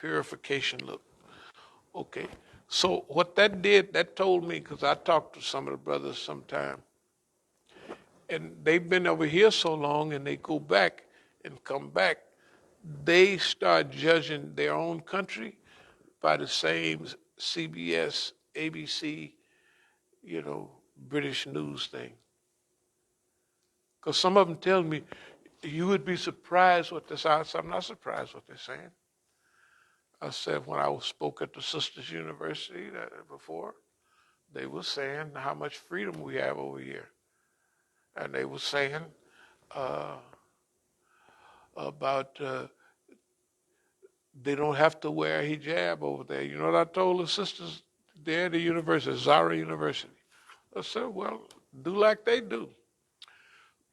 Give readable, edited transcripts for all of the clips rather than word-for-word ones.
purification look. Okay. So what that did, that told me, because I talked to some of the brothers sometime, and they've been over here so long and they go back and come back, they start judging their own country by the same CBS, ABC, British news thing. Because some of them tell me, you would be surprised what this. I said, I'm not surprised what they're saying. I said, when I spoke at the Sisters University before, they were saying how much freedom we have over here. And they were saying uh, about they don't have to wear a hijab over there. You know what I told the sisters there at the university, Zara University? I said, well, do like they do.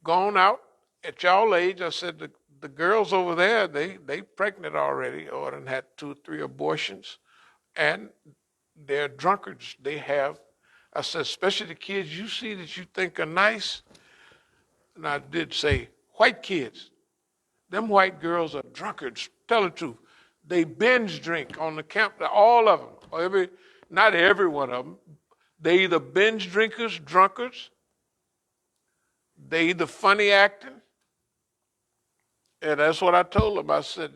Gone out at y'all age, I said, the girls over there, they pregnant already or done had 2 or 3 abortions, and they're drunkards. They have, I said, especially the kids you see that you think are nice, and I did say, white kids. Them white girls are drunkards. Tell the truth. They binge drink on the camp, all of them, or not every one of them. They either binge drinkers, drunkards, they either funny acting, and that's what I told them. I said,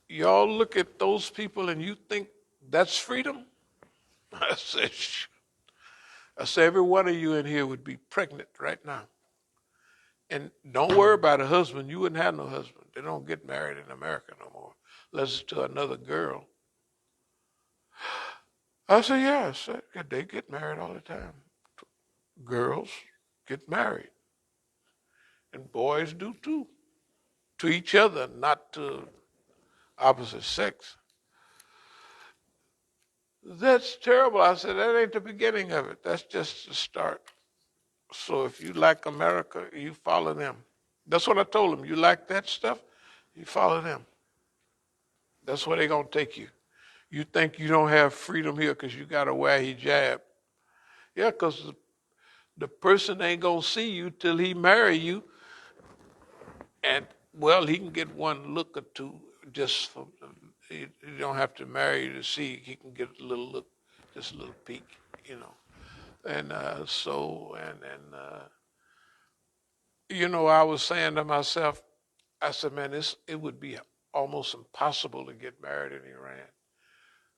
y'all look at those people and you think that's freedom? I said, every one of you in here would be pregnant right now. And don't worry about a husband. You wouldn't have no husband. They don't get married in America no more, unless it's to another girl. I said, yes, they get married all the time. Girls get married. And boys do too. To each other, not to opposite sex. That's terrible. I said, that ain't the beginning of it. That's just the start. So if you like America, you follow them. That's what I told them. You like that stuff, you follow them. That's where they're going to take you. You think you don't have freedom here because you got to wear hijab. Yeah, because the person ain't going to see you till he marry you. And, well, he can get one look or two just from, you don't have to marry you to see. He can get a little look, just a little peek, And I was saying to myself, I said, man, it would be almost impossible to get married in Iran.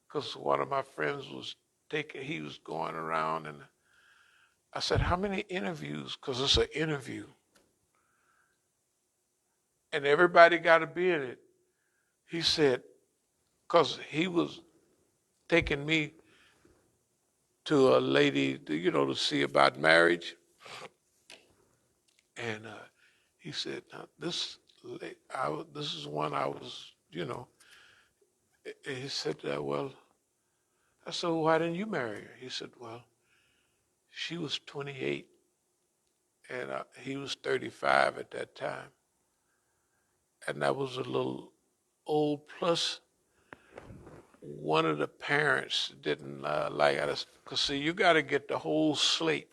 Because one of my friends he was going around, and I said, how many interviews? Because it's an interview. And everybody got to be in it. He said, because he was taking me to a lady, to see about marriage. And he said, now, this is one I was, he said, well, I said, well, why didn't you marry her? He said, well, she was 28 and he was 35 at that time. And that was a little old, plus one of the parents didn't like us. Because, see, you got to get the whole slate,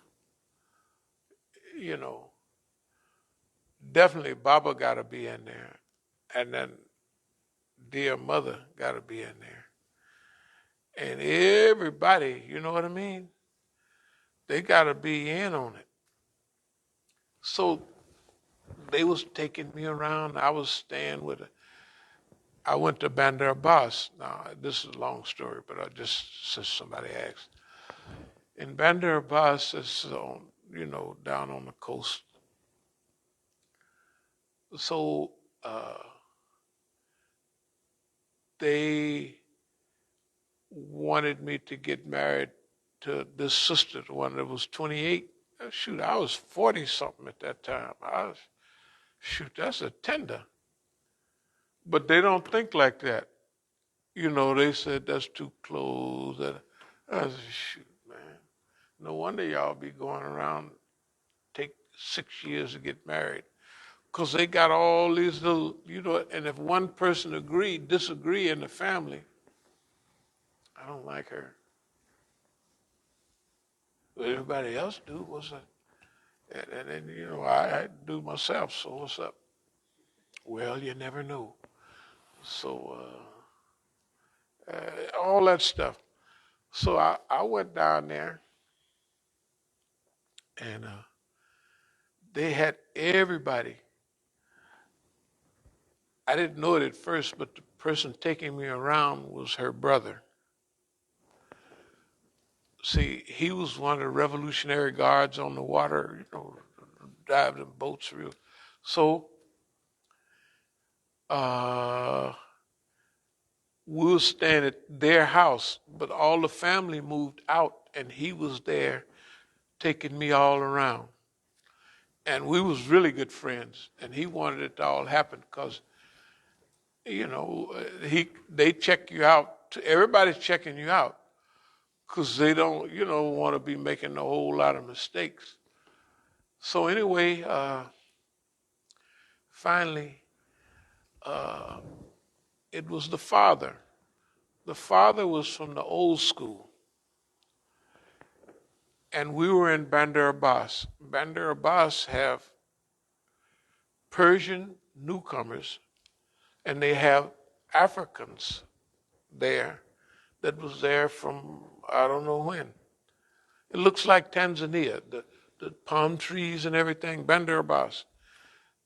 Definitely Baba got to be in there. And then dear mother got to be in there. And everybody, you know what I mean? They got to be in on it. So they was taking me around. I was staying with I went to Bandar Abbas. Now, this is a long story, but since somebody asked. In Bandar Abbas, it's on, down on the coast. So they wanted me to get married to this sister, the one that was 28. Shoot, I was 40-something at that time. That's a tender. But they don't think like that. They said that's too close. I said, shoot, man. No wonder y'all be going around, take 6 years to get married. Because they got all these little, and if one person disagree in the family, I don't like her. But everybody else do. What's up? And then, I do myself, so what's up? Well, you never know. So all that stuff. So I went down there, and they had everybody. I didn't know it at first, but the person taking me around was her brother. See, he was one of the Revolutionary Guards on the water, driving boats real. So uh, we were staying at their house, but all the family moved out, and he was there taking me all around. And we was really good friends, and he wanted it to all happen because, they check you out. Everybody's checking you out because they don't, want to be making a whole lot of mistakes. So anyway, finally, uh, it was the father. The father was from the old school. And we were in Bandar Abbas. Bandar Abbas have Persian newcomers, and they have Africans there that was there from I don't know when. It looks like Tanzania, the palm trees and everything, Bandar Abbas.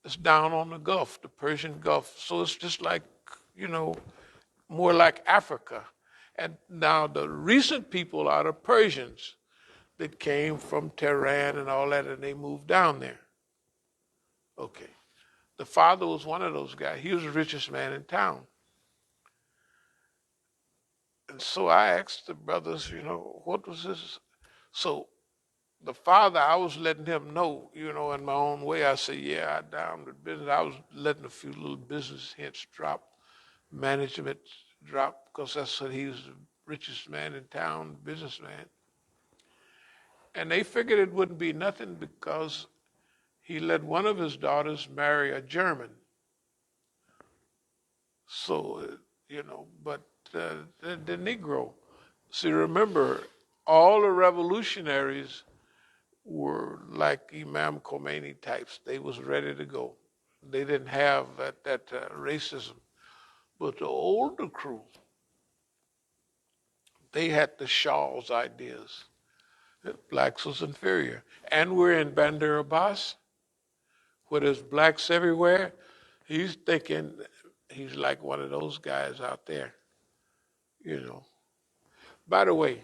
It's down on the Gulf, the Persian Gulf. So it's just like, more like Africa. And now the recent people are the Persians that came from Tehran and all that, and they moved down there. Okay. The father was one of those guys. He was the richest man in town. And so I asked the brothers, what was this? So the father, I was letting him know, in my own way. I said, yeah, I down with business. I was letting a few little business hints drop, management drop, because that's what he was the richest man in town, businessman. And they figured it wouldn't be nothing because he let one of his daughters marry a German. So, but the Negro. See, remember, all the revolutionaries were like Imam Khomeini types. They was ready to go. They didn't have that racism. But the older crew, they had the Shaw's ideas. That blacks was inferior. And we're in Bandar Abbas, where there's blacks everywhere. He's thinking he's like one of those guys out there, By the way,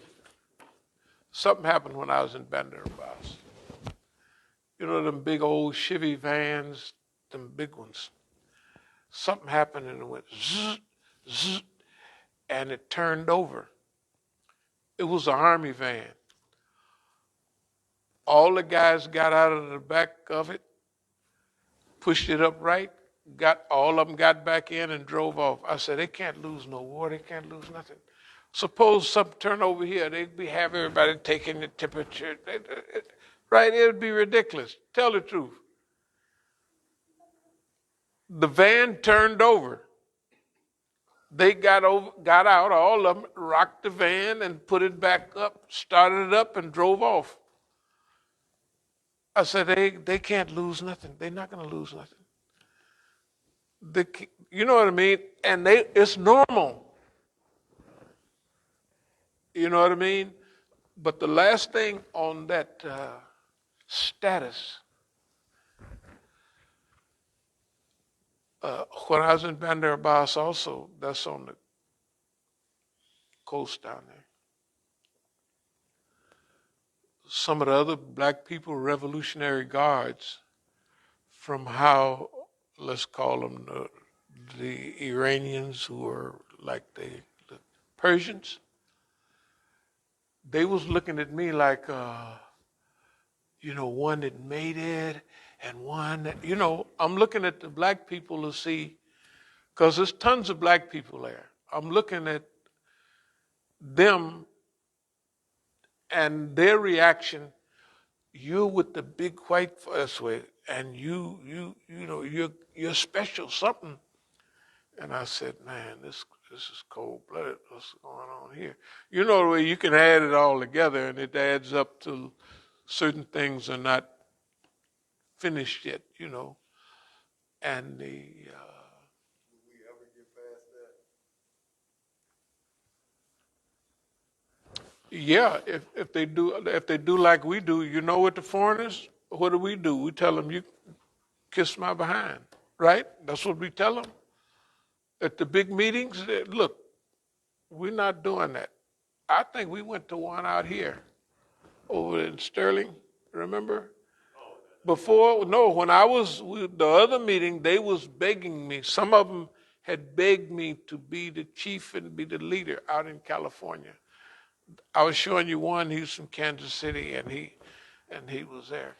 something happened when I was in Bandar Abbas. Them big old Chevy vans, them big ones. Something happened and it went zzz, zzz, and it turned over. It was an army van. All the guys got out of the back of it, pushed it upright, all of them got back in and drove off. I said, they can't lose no war, they can't lose nothing. Suppose something turn over here, they'd have everybody taking the temperature. Right? It'd be ridiculous. Tell the truth. The van turned over. They got out, all of them, rocked the van and put it back up, started it up and drove off. I said, they can't lose nothing. They're not going to lose nothing. You know what I mean? And it's normal. You know what I mean? But the last thing on that status, when I was in Bandar Abbas also, that's on the coast down there. Some of the other black people, Revolutionary Guards, from how, let's call them the Iranians who were like the Persians, they was looking at me like, one that made it and one that, I'm looking at the black people to see, because there's tons of black people there. I'm looking at them and their reaction. You're with the big white this way, and you're special something. And I said, man, this is cold-blooded. What's going on here? The way you can add it all together, and it adds up to certain things are not finished yet, And the Will we ever get past that? Yeah, if they do like we do, you know what the foreigners, what do? We tell them, you kiss my behind, right? That's what we tell them at the big meetings. Look, we're not doing that. I think we went to one out here over in Sterling. Remember? Before, no, when I was the other meeting, they was begging me. Some of them had begged me to be the chief and be the leader out in California. I was showing you one. He was from Kansas City, and he was there.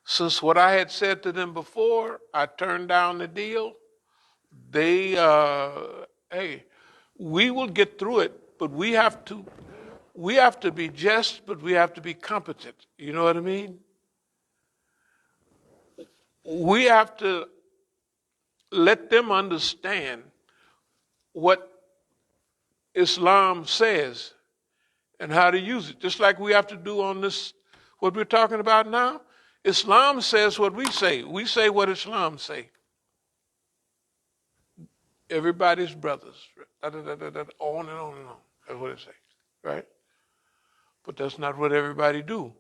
Since what I had said to them before, I turned down the deal. They, hey, we will get through it, but we have to be just, but we have to be competent. You know what I mean? We have to let them understand what Islam says and how to use it. Just like we have to do on this, what we're talking about now. Islam says what we say. We say what Islam say. Everybody's brothers. Da, da, da, da, da, on and on and on. That's what it says, right? But that's not what everybody do.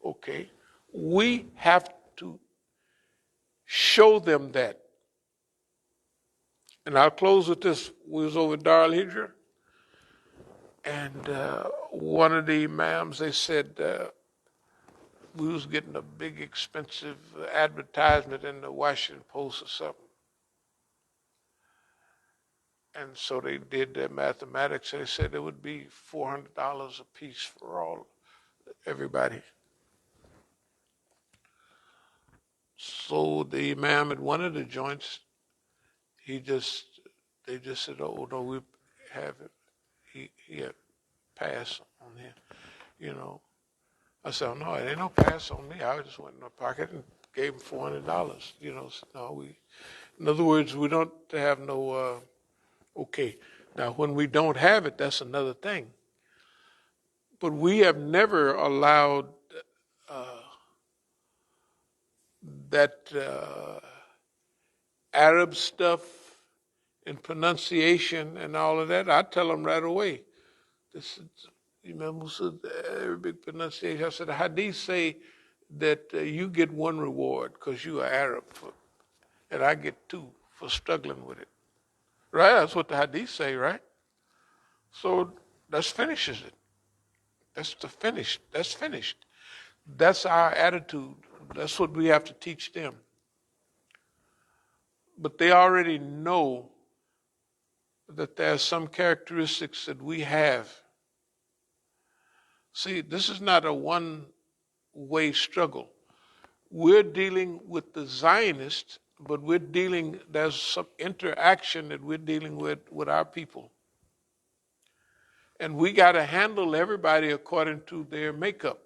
Okay. We have to show them that. And I'll close with this. We was over at Dar al-Hijra, and one of the imams, they said we was getting a big expensive advertisement in the Washington Post or something. And so they did their mathematics. They said it would be $400 a piece for everybody. So the imam at one of the joints, they just said, "Oh no, we have it." He had pass on him, you know. I said, "Oh, no, it ain't no pass on me. I just went in my pocket and gave him $400." You know, so no, in other words, we don't have no. Okay, now when we don't have it, that's another thing. But we have never allowed that Arab stuff and pronunciation and all of that. I tell them right away. This is Imam Musa, Arabic pronunciation. I said, the hadith say that you get one reward because you are Arab, and I get two for struggling with it. Right? That's what the hadith say, right? So that finishes it. That's the finish. That's finished. That's our attitude. That's what we have to teach them. But they already know that there are some characteristics that we have. See, this is not a one-way struggle. We're dealing with the Zionists, but there's some interaction that we're dealing with our people. And we got to handle everybody according to their makeup.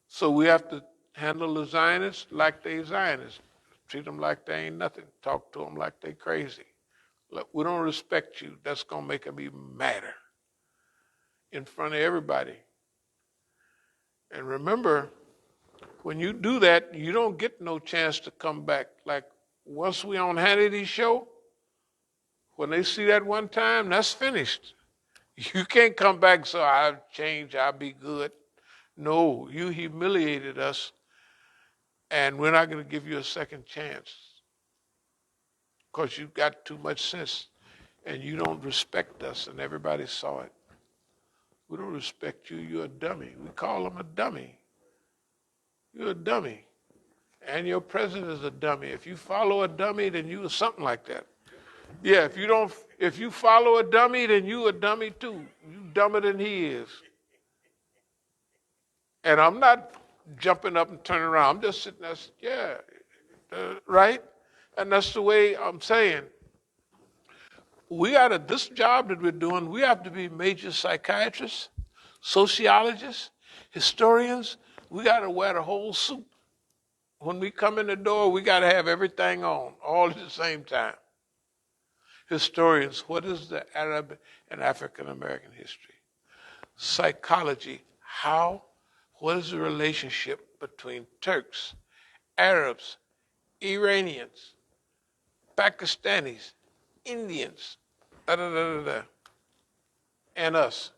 So we have to handle the Zionists like they Zionists. Treat them like they ain't nothing. Talk to them like they crazy. Look, we don't respect you. That's going to make them even madder in front of everybody. And remember, when you do that, you don't get no chance to come back. Like once we on Hannity's show, when they see that one time, that's finished. You can't come back and say, I'll change, I'll be good. No, you humiliated us, and we're not going to give you a second chance because you've got too much sense and you don't respect us, and everybody saw it. We don't respect you, you're a dummy. We call him a dummy. You're a dummy. And your president is a dummy. If you follow a dummy, then you are something like that. Yeah, if you follow a dummy, then you a dummy too. You dumber than he is. And I'm not jumping up and turning around. I'm just sitting there, right? And that's the way I'm saying. This job that we're doing, we have to be major psychiatrists, sociologists, historians. We got to wear the whole suit. When we come in the door, we got to have everything on, all at the same time. Historians, what is the Arab and African American history? Psychology, what is the relationship between Turks, Arabs, Iranians, Pakistanis, Indians, da da da da da, and us.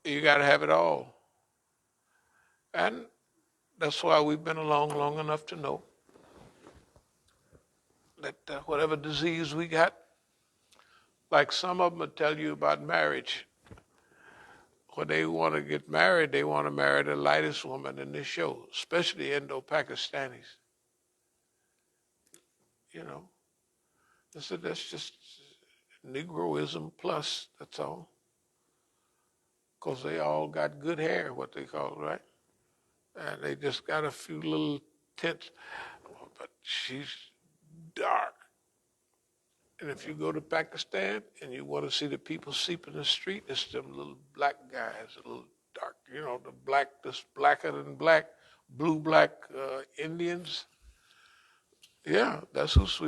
You got to have it all. And that's why we've been along long enough to know that whatever disease we got, like some of them will tell you about marriage. When they want to get married, they want to marry the lightest woman in this show, especially Indo-Pakistanis. You know, I said that's just Negroism plus, that's all. Because they all got good hair, what they call it, right? And they just got a few little tints. But she's dark. And if you go to Pakistan and you want to see the people sleep in the street, it's them little black guys, a little dark, the black, this blacker than black, blue black Indians. Yeah, that's who's sweet.